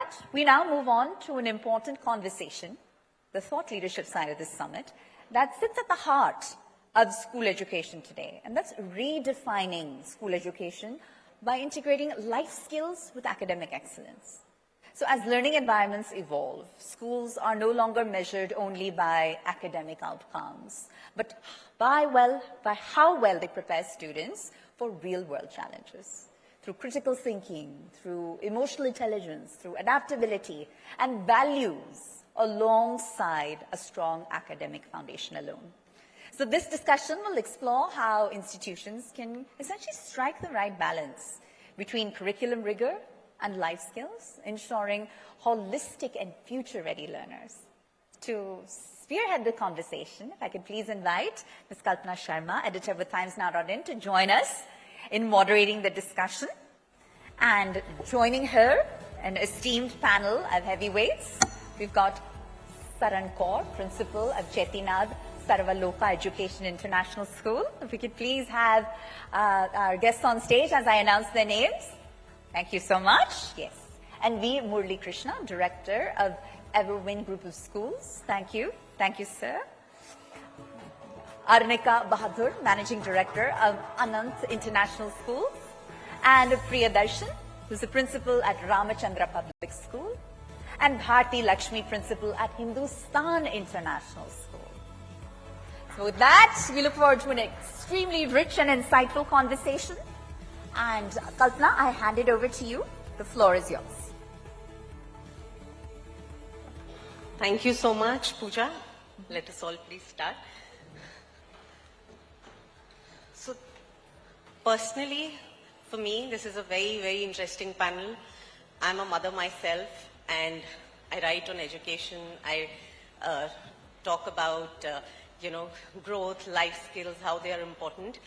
that, we now move on to an important conversation, the thought leadership side of this summit, that sits at the heart of school education today, and that's redefining school education by integrating life skills with academic excellence. So as learning environments evolve, schools are no longer measured only by academic outcomes, but by how well they prepare students for real-world challenges. Through critical thinking, through emotional intelligence, through adaptability, and values alongside a strong academic foundation alone. So this discussion will explore how institutions can essentially strike the right balance between curriculum rigor and life skills, ensuring holistic and future-ready learners. To spearhead the conversation, if I could please invite Ms. Kalpana Sharma, editor with TimesNow.in, to join us in moderating the discussion. And joining her, an esteemed panel of heavyweights, we've got Saran Kaur, principal of Chettinad, Sarvalokaa Education International School. If we could please have our guests on stage as I announce their names. Thank you so much. Yes. And V. Murali Krishna, director of Everwin Group of Schools. Thank you. Thank you, sir. Arnicka Bahaadur, managing director of Anant International Schools. And Priyasridharan, who's the principal at Ramachandraa Public School. And Bharti Lakshmi, principal at Hindustan International School. So with that, we look forward to an extremely rich and insightful conversation. And Kalpana, I hand it over to you. The floor is yours. Thank you so much, Pooja. Let us all please start. So, personally, for me, this is a very, very interesting panel. I'm a mother myself, and I write on education. I talk about, growth, life skills, how they are important.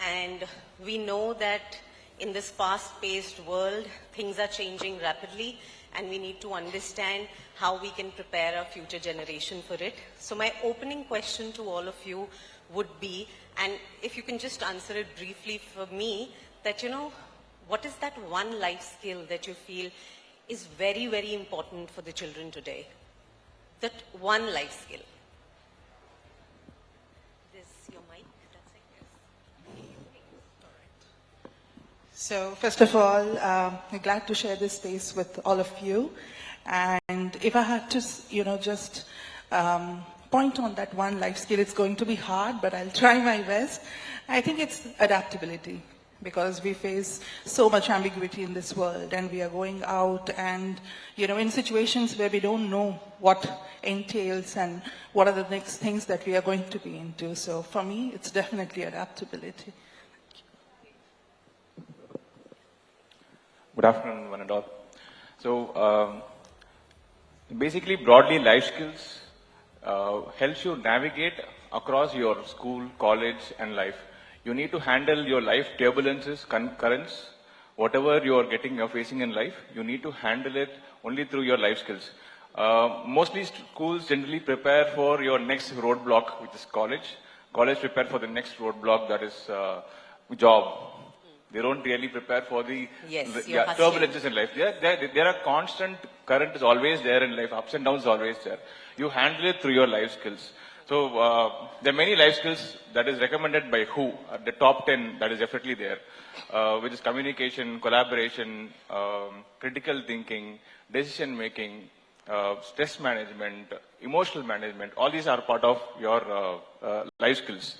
And we know that in this fast-paced world, things are changing rapidly, and we need to understand how we can prepare our future generation for it. So my opening question to all of you would be, and if you can just answer it briefly for me, that, what is that one life skill that you feel is very, very important for the children today? That one life skill. So first of all, I'm glad to share this space with all of you. And if I had to, just point on that one life skill, it's going to be hard, but I'll try my best. I think it's adaptability, because we face so much ambiguity in this world, and we are going out and, in situations where we don't know what entails and what are the next things that we are going to be into. So for me, it's definitely adaptability. Good afternoon, one and all. So, basically, broadly, life skills helps you navigate across your school, college, and life. You need to handle your life turbulences, currents, whatever you're facing in life. You need to handle it only through your life skills. Mostly schools generally prepare for your next roadblock, which is college. College prepare for the next roadblock, that is job. They don't really prepare for the turbulences in life. There are constant current is always there in life. Ups and downs is always there. You handle it through your life skills. So there are many life skills that is recommended by WHO. At the top 10, that is definitely there, which is communication, collaboration, critical thinking, decision making, stress management, emotional management. All these are part of your life skills.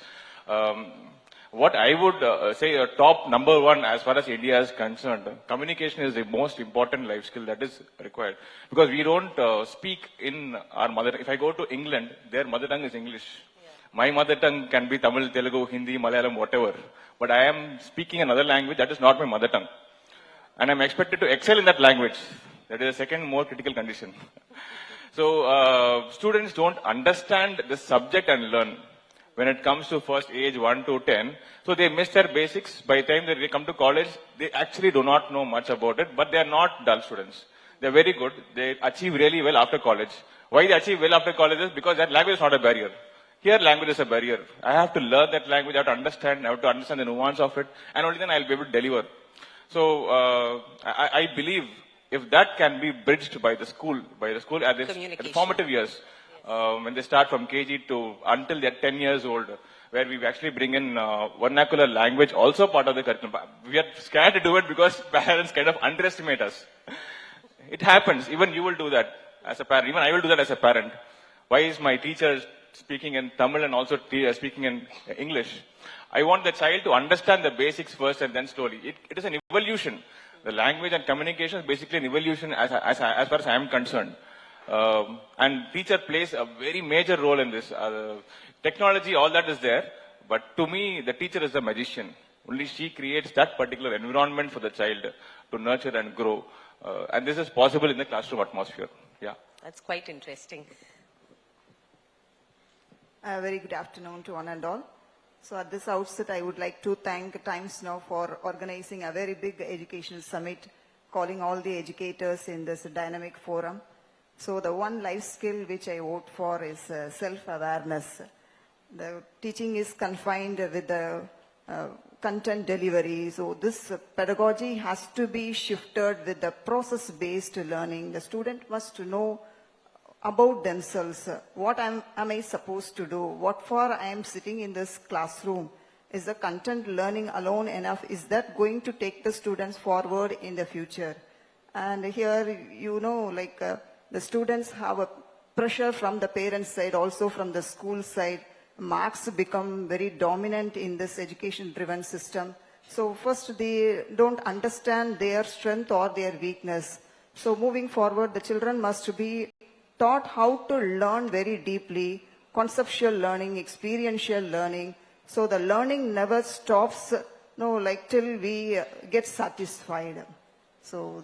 What I would say top number one as far as India is concerned, communication is the most important life skill that is required. Because we don't speak in our mother. If I go to England, their mother tongue is English. Yeah. My mother tongue can be Tamil, Telugu, Hindi, Malayalam, whatever. But I am speaking another language that is not my mother tongue. And I'm expected to excel in that language. That is a second more critical condition. So students don't understand the subject and learn. When it comes to first age 1 to 10, so they miss their basics. By the time that they come to college, they actually do not know much about it, but they are not dull students. They are very good. They achieve really well after college. Why they achieve well after college is because that language is not a barrier. Here, language is a barrier. I have to learn that language, I have to understand the nuance of it, and only then I'll be able to deliver. So, I believe if that can be bridged by the school at the formative years, when they start from KG to until they're 10 years old, where we actually bring in vernacular language, also part of the curriculum. We are scared to do it because parents kind of underestimate us. It happens. Even you will do that as a parent. Even I will do that as a parent. Why is my teacher speaking in Tamil and also speaking in English? I want the child to understand the basics first and then slowly. It is an evolution. The language and communication is basically an evolution as far as I am concerned. And teacher plays a very major role in this. Technology, all that is there. But to me, the teacher is the magician. Only she creates that particular environment for the child to nurture and grow. And this is possible in the classroom atmosphere. Yeah. That's quite interesting. A very good afternoon to one and all. So at this outset, I would like to thank Times Now for organizing a very big educational summit, calling all the educators in this dynamic forum. So the one life skill which I vote for is self-awareness. The teaching is confined with the content delivery. So this pedagogy has to be shifted with the process-based learning. The student must know about themselves. What am I supposed to do? What for I am sitting in this classroom? Is the content learning alone enough? Is that going to take the students forward in the future? And here, you know, like the students have a pressure from the parents' side, also from the school side. Marks become very dominant in this education-driven system. So first, they don't understand their strength or their weakness. So moving forward, the children must be taught how to learn very deeply, conceptual learning, experiential learning. So the learning never stops, till we get satisfied. So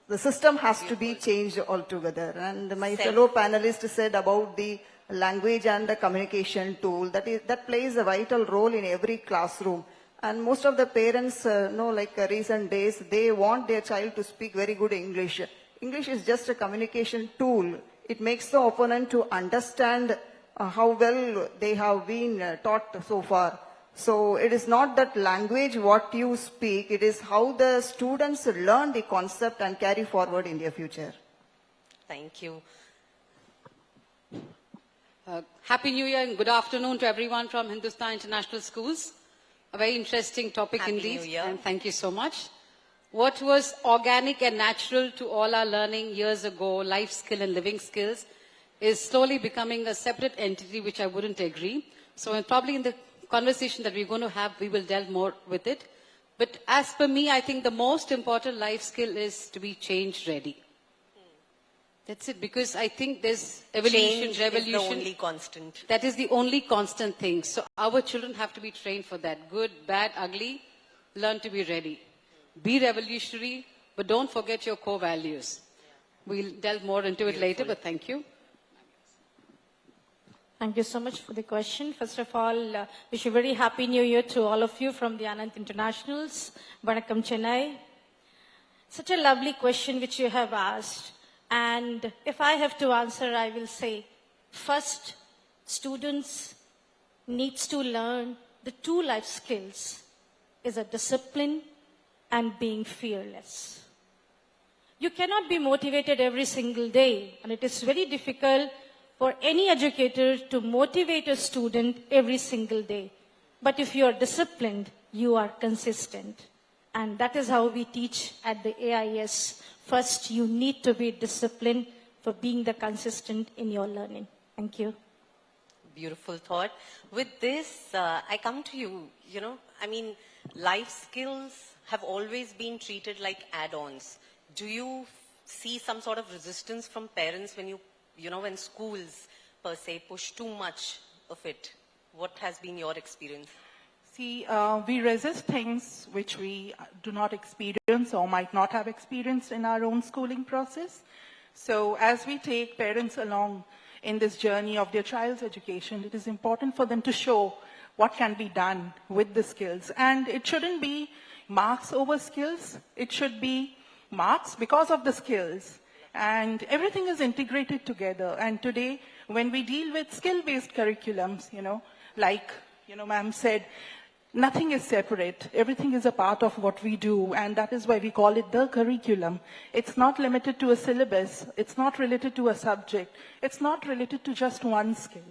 the system has to be changed altogether. And my fellow panelist said about the language and the communication tool that plays a vital role in every classroom. And most of the parents, recent days, they want their child to speak very good English. English is just a communication tool. It makes the opponent to understand how well they have been taught so far. So it is not that language what you speak, it is how the students learn the concept and carry forward in their future. Thank you. Happy New Year and good afternoon to everyone from Hindustan International Schools. A very interesting topic Happy indeed. New Year. And thank you so much. What was organic and natural to all our learning years ago, life skill and living skills, is slowly becoming a separate entity, which I wouldn't agree. So probably in the conversation that we're going to have, we will delve more with it. But as per me, I think the most important life skill is to be change ready. That's it, because I think there's evolution, Change revolution. is the only constant. That is the only constant thing. So our children have to be trained for that. Good, bad, ugly, learn to be ready. Be revolutionary, but don't forget your core values. We'll delve more into it later, but thank you. Thank you so much for the question. First of all, wish a very happy new year to all of you from the Anant Internationals. Vanakkam Chennai. Such a lovely question which you have asked. And if I have to answer, I will say, first, students needs to learn the two life skills is a discipline and being fearless. You cannot be motivated every single day, and it is very difficult for any educator to motivate a student every single day. But if you are disciplined, you are consistent. And that is how we teach at the AIS. First, you need to be disciplined for being the consistent in your learning. Thank you. Beautiful thought. With this, I come to you, life skills have always been treated like add-ons. Do you see some sort of resistance from parents when when schools per se push too much of it? What has been your experience? See, we resist things which we do not experience or might not have experienced in our own schooling process. So as we take parents along in this journey of their child's education, it is important for them to show what can be done with the skills. And it shouldn't be marks over skills. It should be marks because of the skills. And everything is integrated together. And today, when we deal with skill-based curriculums, like, ma'am said, Nothing is separate. Everything is a part of what we do, and that is why we call it the curriculum. It's not limited to a syllabus. It's not related to a subject. It's not related to just one skill.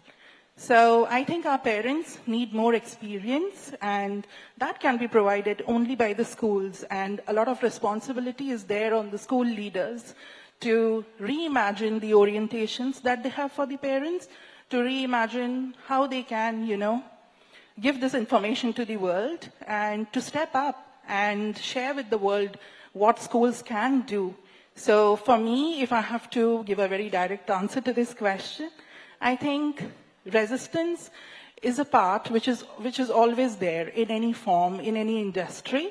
So I think our parents need more experience, and that can be provided only by the schools, and a lot of responsibility is there on the school leaders to reimagine the orientations that they have for the parents, to reimagine how they can, give this information to the world, and to step up and share with the world what schools can do. So for me, if I have to give a very direct answer to this question, I think resistance is a part which is always there in any form, in any industry.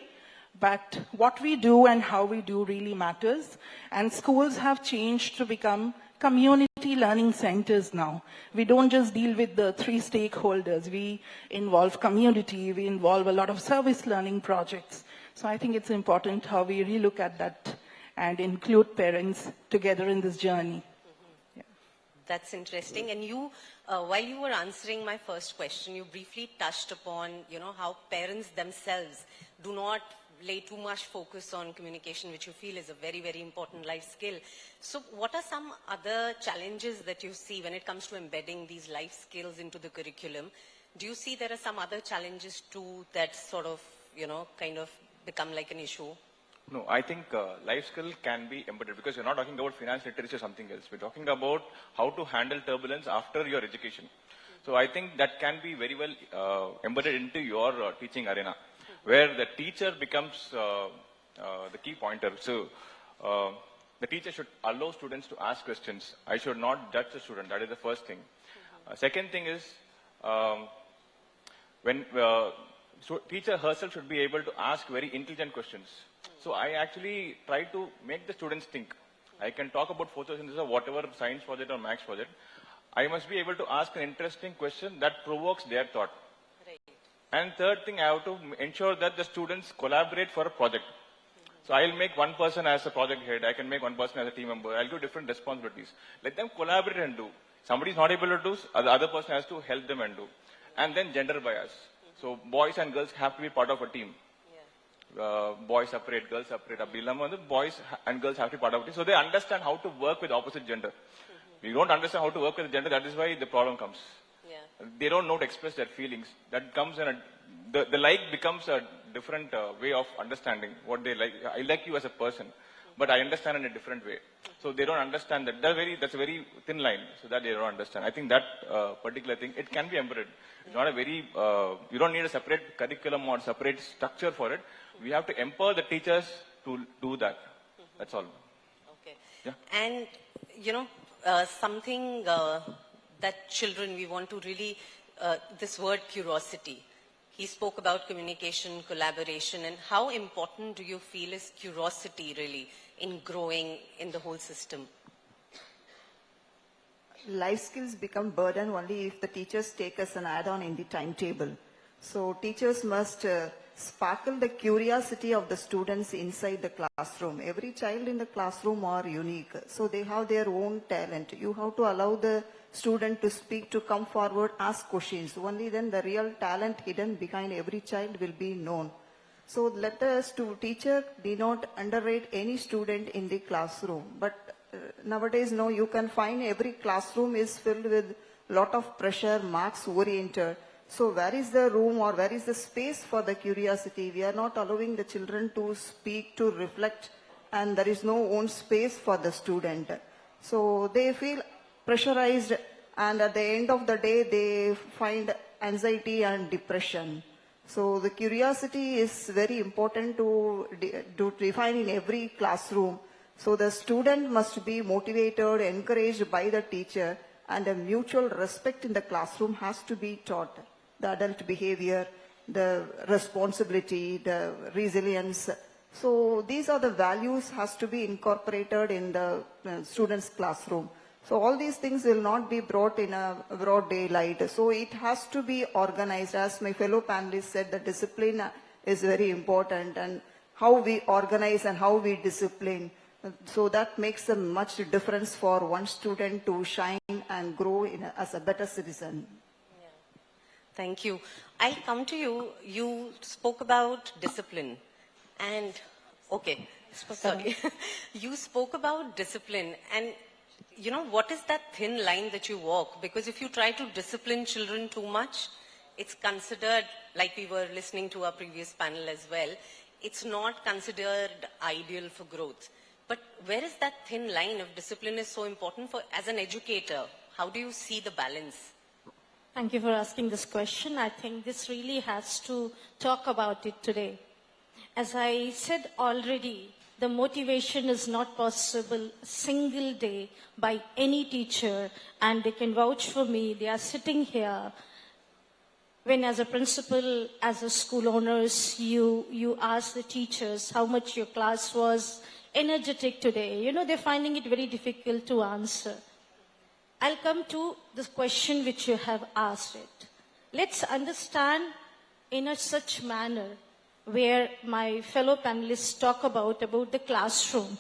But what we do and how we do really matters. And schools have changed to become community learning centers now. We don't just deal with the 3 stakeholders. We involve community. We involve a lot of service learning projects. So I think it's important how we relook at that and include parents together in this journey. Yeah. That's interesting. And you, while you were answering my first question, you briefly touched upon, how parents themselves do not lay too much focus on communication, which you feel is a very, very important life skill. So what are some other challenges that you see when it comes to embedding these life skills into the curriculum? Do you see there are some other challenges too that sort of, kind of become like an issue? No, I think life skill can be embedded, because you're not talking about finance literacy or something else. We're talking about how to handle turbulence after your education. So I think that can be very well embedded into your teaching arena, where the teacher becomes the key pointer. So the teacher should allow students to ask questions. I should not judge the student. That is the first thing. Second thing is, when teacher herself should be able to ask very intelligent questions. So I actually try to make the students think. I can talk about photosynthesis or whatever science project or maths project. I must be able to ask an interesting question that provokes their thought. Right. And third thing, I have to ensure that the students collaborate for a project. So I'll make one person as a project head. I can make one person as a team member. I'll give different responsibilities. Let them collaborate and do. Somebody is not able to do, the other person has to help them and do. And then gender bias. So boys and girls have to be part of a team. Boys separate, girls separate. Boys and girls have to be part of a team. So they understand how to work with opposite gender. We don't understand how to work with gender. That is why the problem comes. They don't know to express their feelings. That comes in the like becomes a different way of understanding what they like. I like you as a person, but I understand in a different way. So they don't understand that. That's a very thin line, so that they don't understand. I think that particular thing, it can be embedded. It's not a very, you don't need a separate curriculum or separate structure for it. We have to empower the teachers to do that. That's all. Okay. Yeah. And, something that children, we want to really, this word curiosity. He spoke about communication, collaboration, and how important do you feel is curiosity really in growing in the whole system? Life skills become burden only if the teachers take as an add-on in the timetable. So teachers must sparkle the curiosity of the students inside the classroom. Every child in the classroom are unique. So they have their own talent. You have to allow the student to speak, to come forward, ask questions. Only then the real talent hidden behind every child will be known. So let us teacher do not underrate any student in the classroom. But nowadays, no, you can find every classroom is filled with lot of pressure, marks oriented. So where is the room or where is the space for the curiosity? We are not allowing the children to speak, to reflect, and there is no own space for the student. So they feel pressurized, and at the end of the day, they find anxiety and depression. So the curiosity is very important to define in every classroom. So the student must be motivated, encouraged by the teacher, and a mutual respect in the classroom has to be taught. The adult behavior, the responsibility, the resilience. So these are the values has to be incorporated in the student's classroom. So all these things will not be brought in a broad daylight. So it has to be organized. As my fellow panelists said, the discipline is very important, and how we organize and how we discipline. So that makes a much difference for one student to shine and grow as a better citizen. Thank you. I'll come to you. You spoke about discipline. And, okay, sorry. You spoke about discipline. And, you know, what is that thin line that you walk? Because if you try to discipline children too much, it's considered, like we were listening to our previous panel as well, it's not considered ideal for growth. But where is that thin line of discipline is so important for, as an educator? How do you see the balance? Thank you for asking this question. I think this really has to talk about it today. As I said already, the motivation is not possible a single day by any teacher, and they can vouch for me. They are sitting here. When as a principal, as a school owners, you ask the teachers how much your class was energetic today. You know, they're finding it very difficult to answer. I'll come to the question which you have asked it. Let's understand in a such manner where my fellow panelists talk about the classroom.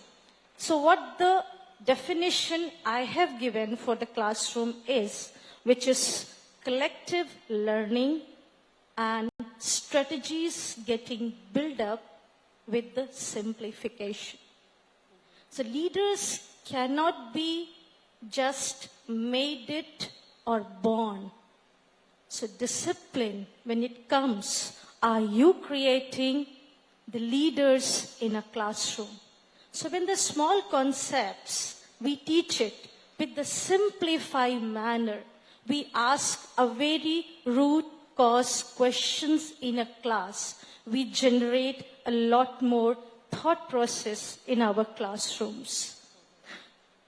So what the definition I have given for the classroom is, which is collective learning and strategies getting built up with the simplification. So leaders cannot be just made it or born. So discipline, when it comes, are you creating the leaders in a classroom? So when the small concepts, we teach it with the simplified manner. We ask a very root cause questions in a class. We generate a lot more thought process in our classrooms.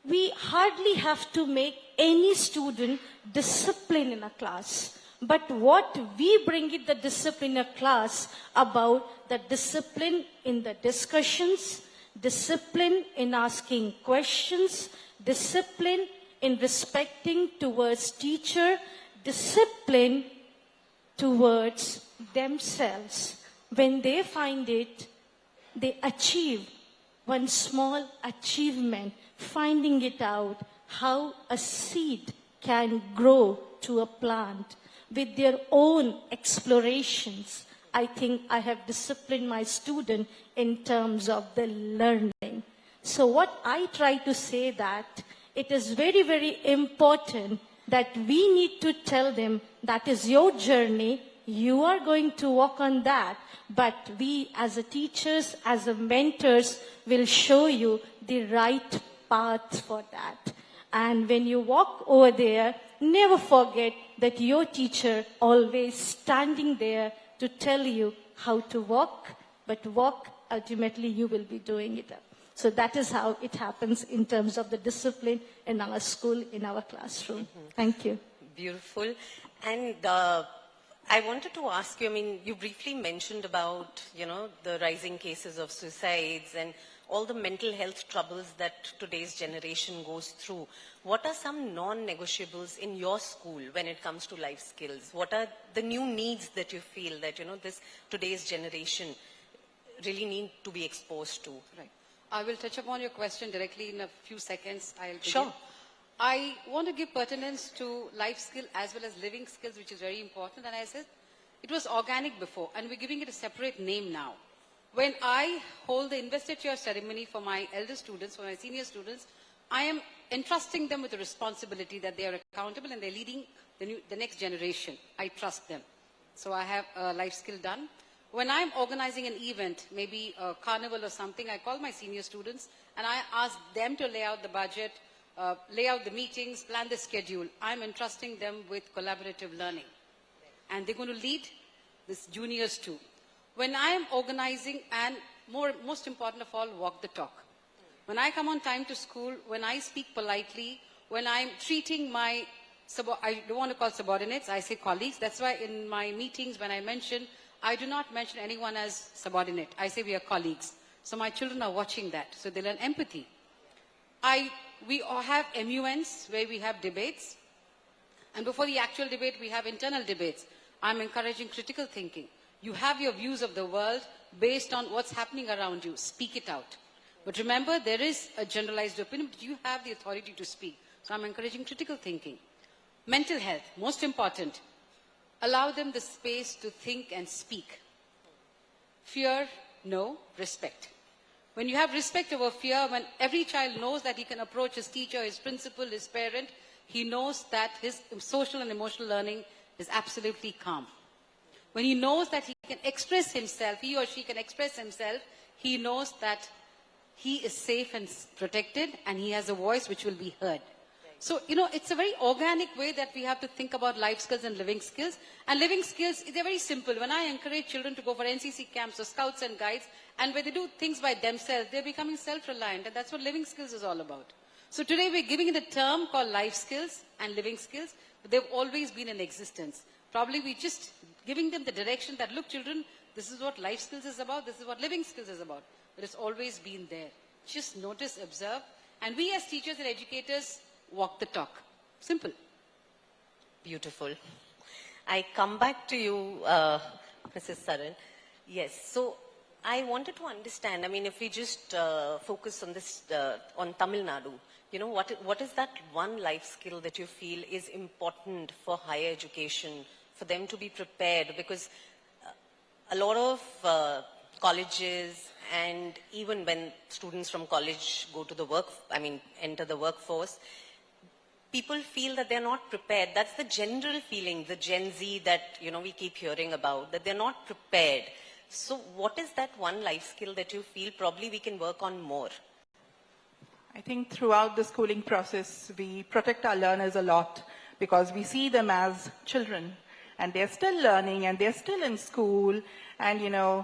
We hardly have to make any student discipline in a class. But what we bring in the discipline in a class about the discipline in the discussions, discipline in asking questions, discipline in respecting towards teacher, discipline towards themselves. When they find it, they achieve one small achievement, finding it out how a seed can grow to a plant with their own explorations. I think I have disciplined my student in terms of the learning. So what I try to say that it is very, very important that we need to tell them that is your journey. You are going to walk on that. But we as a teachers, as a mentors, will show you the right path for that. And when you walk over there, never forget that your teacher always standing there to tell you how to walk, but walk, ultimately you will be doing it. So that is how it happens in terms of the discipline in our school, in our classroom. Thank you. Beautiful. And I wanted to ask you, I mean, you briefly mentioned about, you know, the rising cases of suicides and all the mental health troubles that today's generation goes through. What are some non-negotiables in your school when it comes to life skills? What are the new needs that you feel that, you know, today's generation really need to be exposed to? Right. I will touch upon your question directly in a few seconds. I'll begin. Sure. I want to give pertinence to life skill as well as living skills, which is very important. And I said, it was organic before, and we're giving it a separate name now. When I hold the investiture ceremony for my elder students, for my senior students, I am entrusting them with the responsibility that they are accountable and they're leading the next generation. I trust them. So I have a life skill done. When I'm organizing an event, maybe a carnival or something, I call my senior students and I ask them to lay out the budget, lay out the meetings, plan the schedule. I'm entrusting them with collaborative learning. And they're going to lead this juniors too. When I am organizing, and most important of all, walk the talk. When I come on time to school, when I speak politely, when I'm treating my, I don't want to call subordinates, I say colleagues. That's why in my meetings, when I mention, I do not mention anyone as subordinate. I say we are colleagues. So my children are watching that. So they learn empathy. We all have MUNs where we have debates. And before the actual debate, we have internal debates. I'm encouraging critical thinking. You have your views of the world based on what's happening around you. Speak it out. But remember, there is a generalized opinion, but you have the authority to speak. So I'm encouraging critical thinking. Mental health, most important. Allow them the space to think and speak. Fear, no. Respect. When you have respect over fear, when every child knows that he can approach his teacher, his principal, his parent, he knows that his social and emotional learning is absolutely calm. When he knows that he can express himself, he or she can express himself, he knows that he is safe and protected and he has a voice which will be heard. So, it's a very organic way that we have to think about life skills and living skills. And living skills, they're very simple. When I encourage children to go for NCC camps or scouts and guides, and when they do things by themselves, they're becoming self-reliant. And that's what living skills is all about. So today we're giving it a term called life skills and living skills, but they've always been in existence. Probably we're just giving them the direction that, look children, this is what life skills is about, this is what living skills is about. But it's always been there. Just notice, observe, and we as teachers and educators walk the talk. Simple. Beautiful. I come back to you, Mrs. Saran. Yes, so I wanted to understand, if we just focus on this, on Tamil Nadu, what is that one life skill that you feel is important for higher education, for them to be prepared? Because a lot of colleges, and even when students from college go to the enter the workforce, people feel that they're not prepared. That's the general feeling, the Gen Z that, we keep hearing about, that they're not prepared. So what is that one life skill that you feel probably we can work on more? I think throughout the schooling process, we protect our learners a lot because we see them as children and they're still learning and they're still in school. And,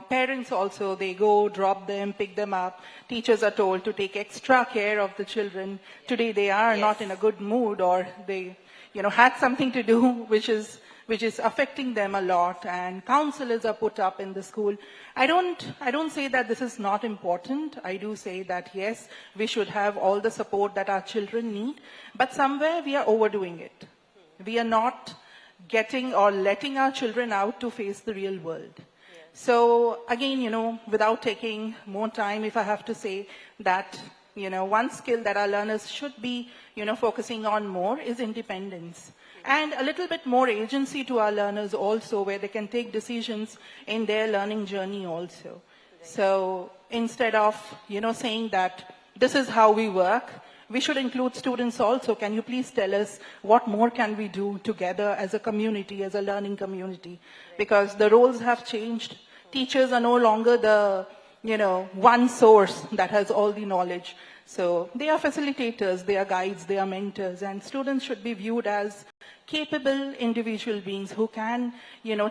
parents also, they go, drop them, pick them up. Teachers are told to take extra care of the children. Today they are not in a good mood, or they, had something to do which is affecting them a lot, and counselors are put up in the school. I don't say that this is not important. I do say that yes, we should have all the support that our children need, but somewhere we are overdoing it. We are not getting or letting our children out to face the real world. So again, without taking more time, if I have to say that, one skill that our learners should be, focusing on more is independence. And a little bit more agency to our learners also, where they can take decisions in their learning journey also. So instead of, saying that this is how we work, we should include students also. Can you please tell us what more can we do together as a community, as a learning community? Because the roles have changed. Teachers are no longer the, one source that has all the knowledge. So they are facilitators, they are guides, they are mentors, and students should be viewed as capable individual beings who can,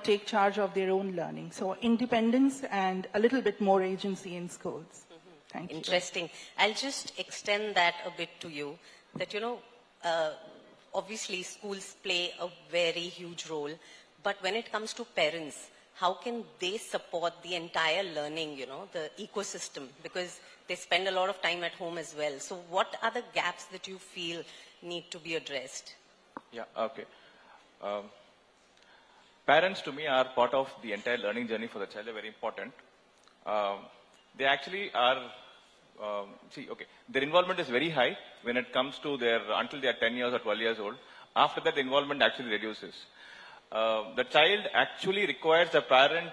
take charge of their own learning. So independence and a little bit more agency in schools. Thank you. Interesting. I'll just extend that a bit to you, that, obviously schools play a very huge role, but when it comes to parents, how can they support the entire learning, the ecosystem? Because they spend a lot of time at home as well. So what are the gaps that you feel need to be addressed? Yeah, okay. Parents to me are part of the entire learning journey for the child. They're very important. They actually are, their involvement is very high when it comes to until they are 10 years or 12 years old. After that, the involvement actually reduces. The child actually requires the parent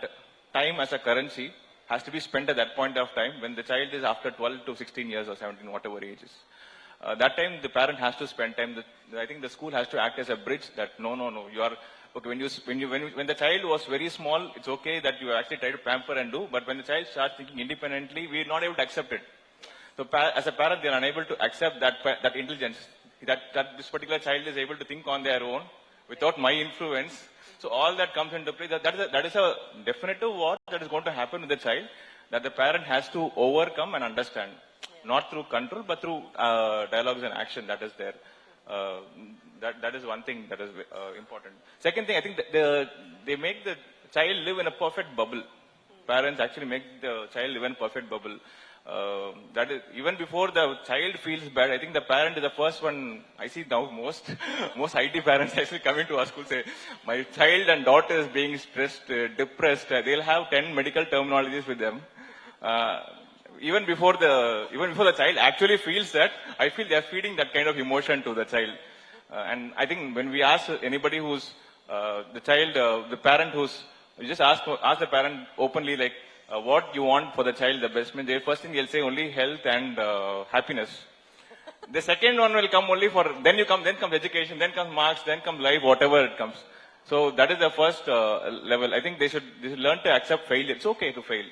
time as a currency, has to be spent at that point of time when the child is after 12 to 16 years or 17, whatever age is. That time the parent has to spend time. I think the school has to act as a bridge that no, you are, okay, when the child was very small, it's okay that you actually try to pamper and do, but when the child starts thinking independently, we are not able to accept it. So as a parent, they are unable to accept that intelligence, that this particular child is able to think on their own without my influence. So all that comes into play. That is a definitive what that is going to happen with the child, that the parent has to overcome and understand. Not through control, but through dialogues and action that is there. That is one thing that is important. Second thing, I think they make the child live in a perfect bubble. Parents actually make the child live in a perfect bubble. That is, even before the child feels bad, I think the parent is the first one. I see now most IT parents actually coming to our school say, my child and daughter is being stressed, depressed. They'll have 10 medical terminologies with them. Even before the child actually feels that, I feel they are feeding that kind of emotion to the child. And I think when we ask anybody who's the child, the parent you just ask the parent openly, like, what you want for the child, the best. The first thing they'll say only health and happiness. The second one will come only for, then comes education, then comes marks, then comes life, whatever it comes. So that is the first level. I think they should learn to accept failure. It's okay to fail.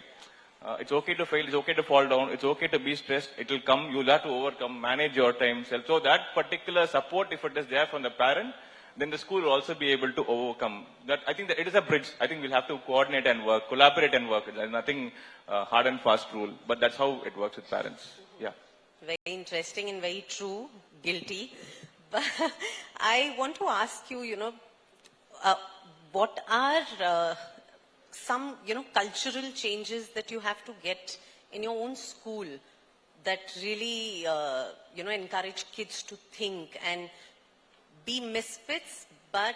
It's okay to fail. It's okay to fall down. It's okay to be stressed. It will come. You'll have to overcome, manage your time self. So that particular support, if it is there from the parent, then the school will also be able to overcome. That, I think that it is a bridge. I think we'll have to coordinate and work, collaborate and work. There's nothing hard and fast rule, but that's how it works with parents. Yeah. Very interesting and very true. Guilty. But I want to ask you, what are some, cultural changes that you have to get in your own school that really, encourage kids to think and be misfits, but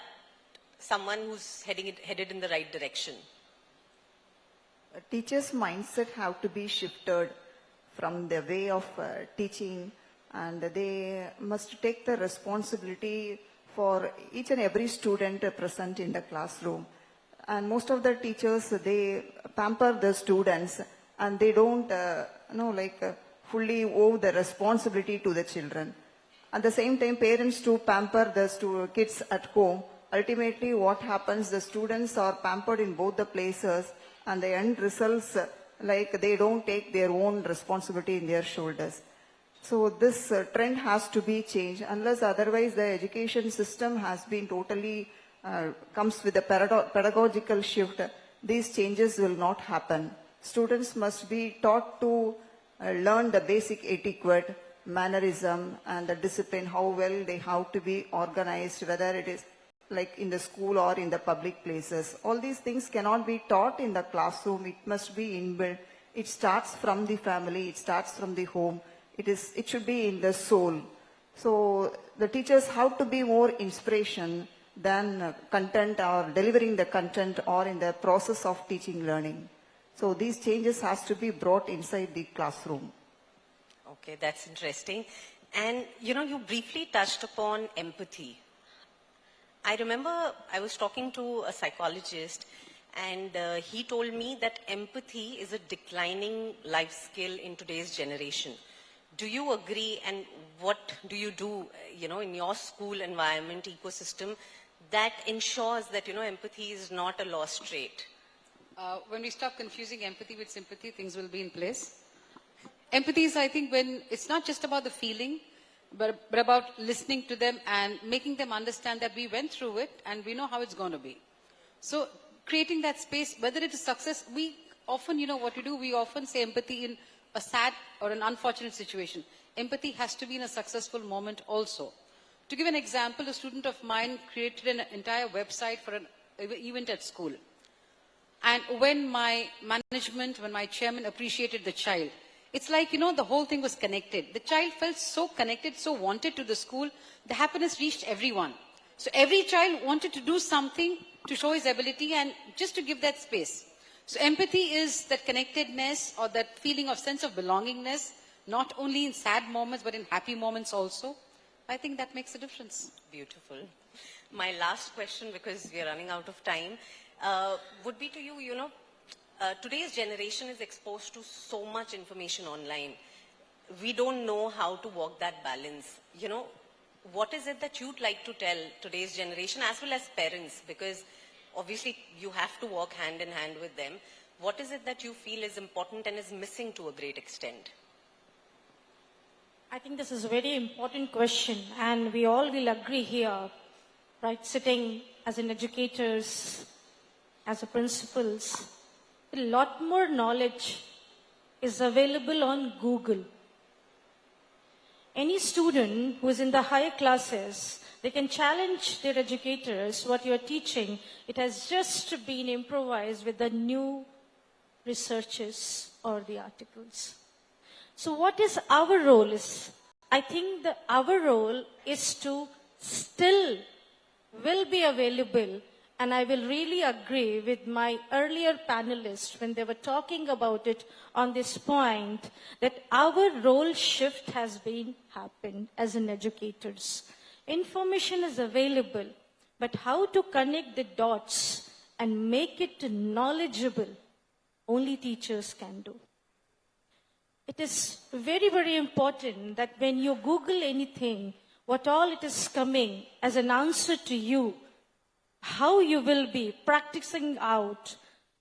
someone who's headed in the right direction? A teacher's mindset have to be shifted from the way of teaching, and they must take the responsibility for each and every student present in the classroom. And most of the teachers, they pamper the students and they don't, fully owe the responsibility to the children. At the same time, parents too pamper the kids at home. Ultimately, what happens, the students are pampered in both the places, and the end results, they don't take their own responsibility in their shoulders. So this trend has to be changed. Unless otherwise, the education system has been totally, comes with a pedagogical shift, these changes will not happen. Students must be taught to learn the basic etiquette, mannerism, and the discipline, how well they have to be organized, whether it is like in the school or in the public places. All these things cannot be taught in the classroom. It must be inbuilt. It starts from the family. It starts from the home. It should be in the soul. So the teachers have to be more inspiration than content or delivering the content or in the process of teaching learning. So these changes has to be brought inside the classroom. Okay, that's interesting. And, you briefly touched upon empathy. I remember I was talking to a psychologist, and he told me that empathy is a declining life skill in today's generation. Do you agree, and what do you do, in your school environment, ecosystem, that ensures that, empathy is not a lost trait? When we stop confusing empathy with sympathy, things will be in place. Empathy is, I think, when it's not just about the feeling, but about listening to them and making them understand that we went through it and we know how it's going to be. So creating that space, whether it is success, we often, what we do, we often say empathy in a sad or an unfortunate situation. Empathy has to be in a successful moment also. To give an example, a student of mine created an entire website for an event at school. And when my management, when my chairman appreciated the child, it's like, the whole thing was connected. The child felt so connected, so wanted to the school. The happiness reached everyone. So every child wanted to do something to show his ability and just to give that space. So empathy is that connectedness or that feeling of sense of belongingness, not only in sad moments, but in happy moments also. I think that makes a difference. Beautiful. My last question, because we are running out of time, would be to you, today's generation is exposed to so much information online. We don't know how to walk that balance. What is it that you'd like to tell today's generation as well as parents? Because obviously you have to walk hand in hand with them. What is it that you feel is important and is missing to a great extent? I think this is a very important question, and we all will agree here, right, sitting as an educators, as a principals. A lot more knowledge is available on Google. Any student who is in the higher classes, they can challenge their educators, what you're teaching, it has just been improvised with the new researches or the articles. So what is our role is, I think that our role is to still will be available. And I will really agree with my earlier panelists when they were talking about it on this point, that our role shift has been happened as an educators. Information is available. But how to connect the dots and make it knowledgeable, only teachers can do. It is very, very important that when you Google anything, what all it is coming as an answer to you, how you will be practicing out,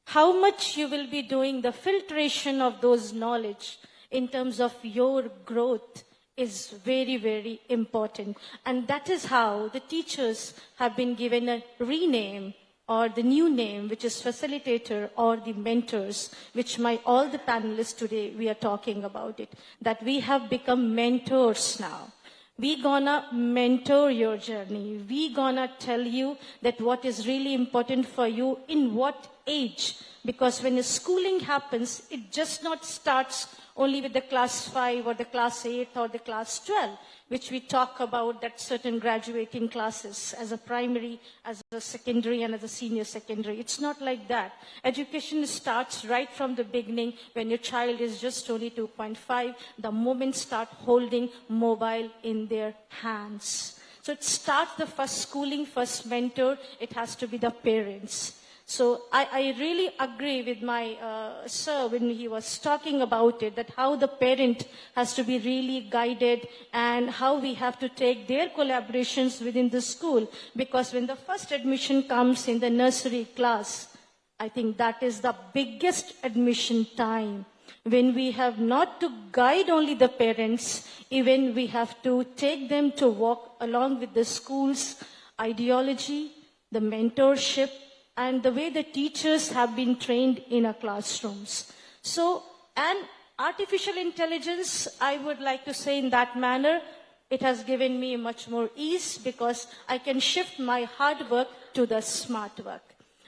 how much you will be doing the filtration of those knowledge in terms of your growth is very, very important. And that is how the teachers have been given a rename or the new name, which is facilitator or the mentors, which all the panelists today, we are talking about it, that we have become mentors now. We gonna mentor your journey. We gonna tell you that what is really important for you in what age. Because when the schooling happens, it just not starts only with the class 5 or the class 8 or the class 12, which we talk about that certain graduating classes as a primary, as a secondary, and as a senior secondary. It's not like that. Education starts right from the beginning when your child is just only 2.5, the moment start holding mobile in their hands. So it starts the first schooling, first mentor, it has to be the parents. So I really agree with my sir when he was talking about it, that how the parent has to be really guided and how we have to take their collaborations within the school. Because when the first admission comes in the nursery class, I think that is the biggest admission time. When we have not to guide only the parents, even we have to take them to walk along with the school's ideology, the mentorship, and the way the teachers have been trained in our classrooms. So, and artificial intelligence, I would like to say in that manner, it has given me much more ease because I can shift my hard work to the smart work.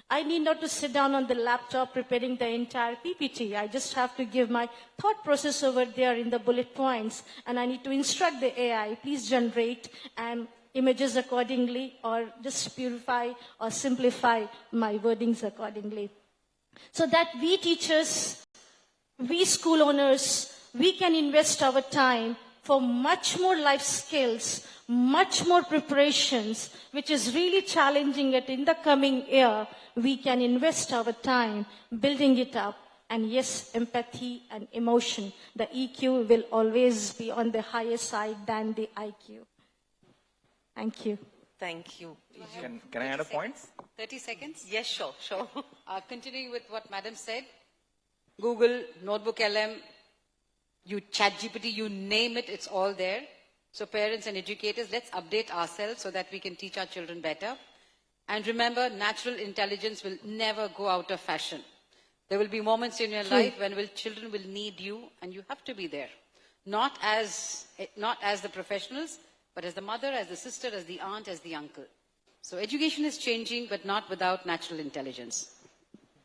I need not to sit down on the laptop preparing the entire PPT. I just have to give my thought process over there in the bullet points, and I need to instruct the AI, please generate and images accordingly, or just purify or simplify my wordings accordingly. So that we teachers, we school owners, we can invest our time for much more life skills, much more preparations, which is really challenging it in the coming year. We can invest our time building it up. And yes, empathy and emotion, the EQ will always be on the higher side than the IQ. Thank you. Thank you. Can I add a point? 30 seconds? Yes, sure. Continuing with what Madam said, Google, Notebook LM, you ChatGPT, you name it, it's all there. So parents and educators, let's update ourselves so that we can teach our children better. And remember, natural intelligence will never go out of fashion. There will be moments in your life when children will need you, and you have to be there. Not as the professionals, but as the mother, as the sister, as the aunt, as the uncle. So education is changing, but not without natural intelligence.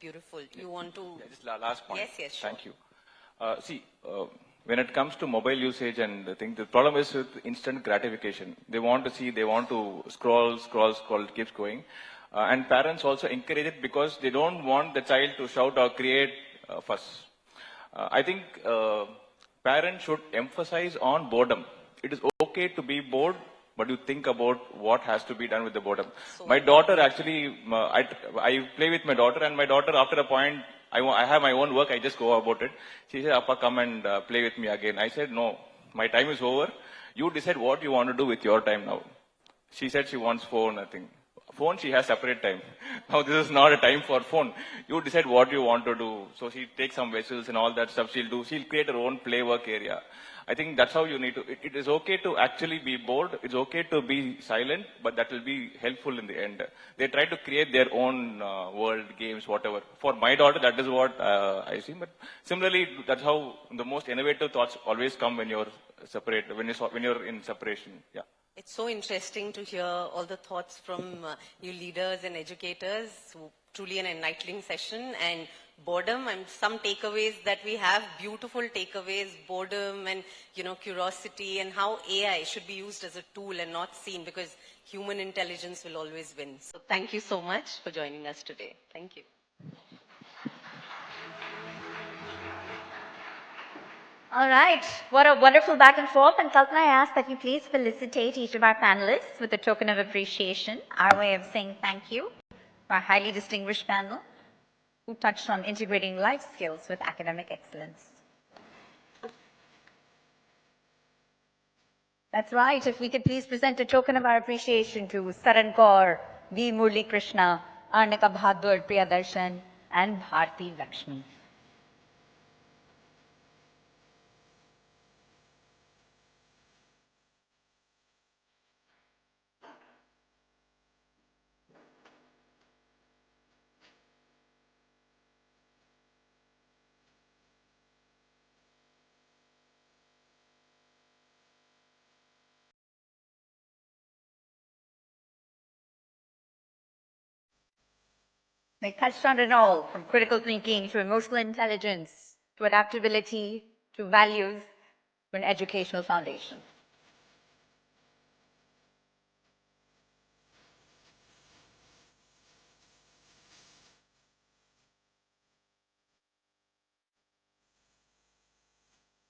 Beautiful. You want to... Yeah, just last point. Yes, sure. Thank you. When it comes to mobile usage and the thing, the problem is with instant gratification. They want to scroll, it keeps going. And parents also encourage it because they don't want the child to shout or create fuss. I think parents should emphasize on boredom. It is okay to be bored, but you think about what has to be done with the boredom. So my daughter actually, I play with my daughter, and my daughter, after a point, I have my own work, I just go about it. She said, Appa, come and play with me again. I said, no, my time is over. You decide what you want to do with your time now. She said she wants phone, I think. Phone, she has separate time. Now this is not a time for phone. You decide what you want to do. So she takes some vessels and all that stuff she'll do. She'll create her own play work area. I think that's how you need to, it is okay to actually be bored. It's okay to be silent, but that will be helpful in the end. They try to create their own world, games, whatever. For my daughter, that is what I see. But similarly, that's how the most innovative thoughts always come when you're separate, when you're in separation. Yeah. It's so interesting to hear all the thoughts from you leaders and educators. Truly an enlightening session. And boredom and some takeaways that we have, beautiful takeaways, boredom and, curiosity, and how AI should be used as a tool and not seen, because human intelligence will always win. So thank you so much for joining us today. Thank you. All right. What a wonderful back and forth. And Kalpana, I ask that you please felicitate each of our panelists with a token of appreciation, our way of saying thank you, our highly distinguished panel, who touched on integrating life skills with academic excellence. That's right. If we could please present a token of our appreciation to Saran Kaur, V. Murali Krishna, Arnicka Bahaadur, Priyasridharan, and Bharti Lakshmi. They touched on it all, from critical thinking to emotional intelligence, to adaptability, to values, to an educational foundation.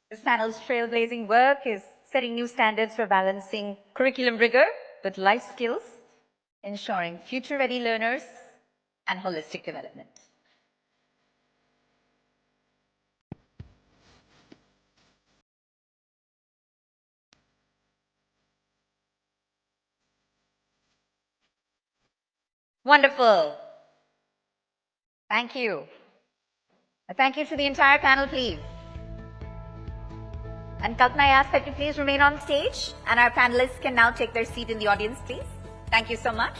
This panel's trailblazing work is setting new standards for balancing curriculum rigor with life skills, ensuring future-ready learners and holistic development. Wonderful. Thank you. A thank you to the entire panel, please. And Kalpana, I ask that you please remain on stage, and our panelists can now take their seat in the audience, please. Thank you so much.